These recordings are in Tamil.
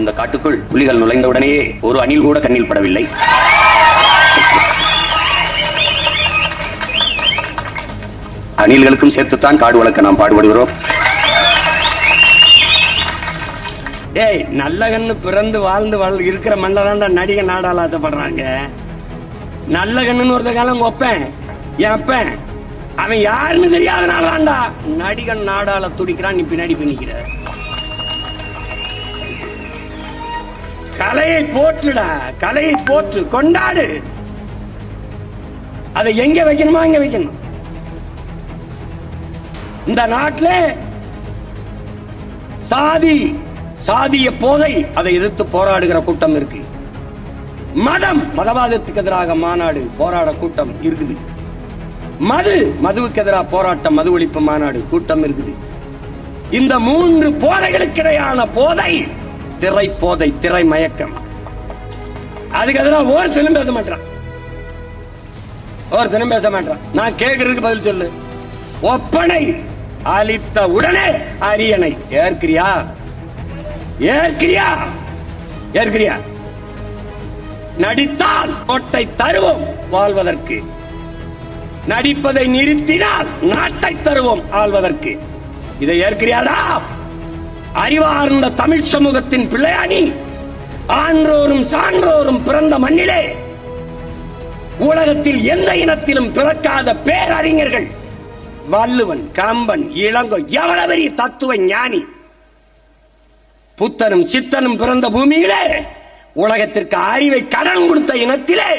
இந்த காட்டுக்குள் புலிகள் நுழைந்தவுடனேயே ஒரு அணில் கூட கண்ணில் படவில்லை. அணில்களுக்கும் சேர்த்துத்தான் காடு வளர்க்க நாம் பாடுபடுகிறோம். ஏய், நல்ல கண்ணு பிறந்து வாழ்ந்து இருக்கிற மண்ணதான்டா நடிகை நாடால ஆசைப்படுறாங்க. நல்ல கண்ணுன்னு ஒருத்த காலம் ஒப்பேன் என் அப்பன், அவன் யாருன்னு தெரியாதனாலதான்டா நடிகன் நாடால துடிக்கிறான். நீ பின்னாடி பின்னிக்கிற. கலையை போற்றுடா, கலையை போற்று, கொண்டாடு. அதை எங்க வைக்கணுமா அங்க வைக்கணும். இந்த நாட்டில் சாதிய போதை, அதை எதிர்த்து போராடுகிற கூட்டம் இருக்கு. மதவாதத்துக்கு எதிராக மாநாடு போராட கூட்டம் இருக்குது. மதுவுக்கு எதிராக போராட்டம், மது ஒழிப்பு மாநாடு கூட்டம் இருக்குது. இந்த 3 போதைகளுக்கு இடையான போதை திரை போதை, திரை மயக்கம். அதுக்கு எதிராக ஒருத்தனும் பேச மாட்டான், ஒருத்தனும் பேச மாட்டான். நான் கேட்கறதுக்கு பதில் சொல்லு. ஒப்பனை அளித்த உடனே அரியணை ஏற்கிறியா? ஏற்கிறியா? ஏற்கிறியா? நடித்தால் கோட்டை தருவோம் வாழ்வதற்கு, நடிப்பதை நிறுத்தினால் நாட்டை தருவோம் ஆள்வதற்கு. இதை ஏற்கிறியாடா? அறிவார்ந்த தமிழ் சமூகத்தின் பிள்ளையானி, ஆன்றோரும் சான்றோரும் பிறந்த மண்ணிலே உலகத்தில் எந்த இனத்திலும் பிறக்காத பேரறிஞர்கள் வள்ளுவன், கம்பன், இளங்கோ, எவ்வளவு பெரிய தத்துவ ஞானி, புத்தனும் சித்தனும் பிறந்த பூமியிலே உலகத்திற்கு அறிவை கடன் கொடுத்த இனத்திலே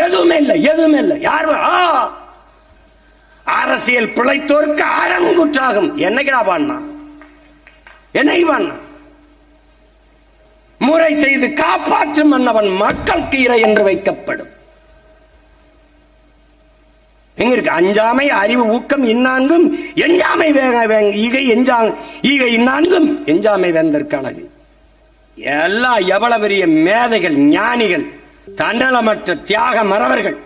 எதுவுமே இல்லை, எதுவுமே இல்லை. யார் அரசியல் பிழைத்தோருக்கு ஆழங்குற்றாகும். என்னைக்கடா பாண்ணா? என்னைக்கு பாண்ணா? முறை செய்து காப்பாற்றும் மன்னவன் மக்களுக்கு இறை என்று வைக்கப்படும். எங்க இருக்கு அஞ்சாமை, அறிவு, ஊக்கம் இன்னான்கும் எஞ்சாமை ஈகை இன்னான்கும் எஞ்சாமை வேந்தற்கானது. எல்லாம் எவ்வளவு பெரிய மேதைகள், ஞானிகள், தண்டலமற்ற தியாக மறவர்கள்.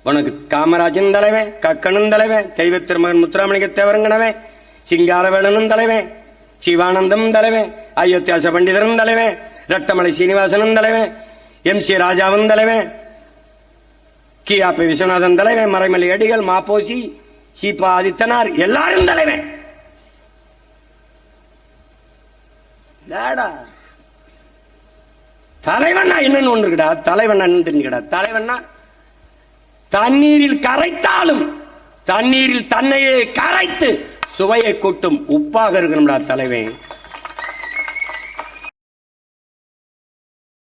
உனக்கு காமராஜன் தலைவன், கக்கனும் தலைவன், தெய்வ திருமகன் முத்துராமலிங்க தேவரங்கனவன், சிங்காரவேலனும் தலைவன், சிவானந்தம் தலைவன், அயோத்தியாச பண்டிதரும் தலைவன், ரட்டமலை சீனிவாசனும் தலைவன், MC ராஜாவும் தலைவன், கியாபி விஸ்வநாதன் தலைவன், மறைமலை அடிகள், மாப்போசி, சீபா ஆதித்தனார் எல்லாரும் தலைவன். தலைவன்னா என்னன்னு ஒன்று இருக்கடா. தலைவன் தெரிஞ்சுக்கடா. தலைவன்னா தண்ணீரில் கரைத்தாலும் தண்ணீரில் தன்னையே கரைத்து சுவையை கூட்டும் உப்பாக இருக்கணும்டா தலைவன்.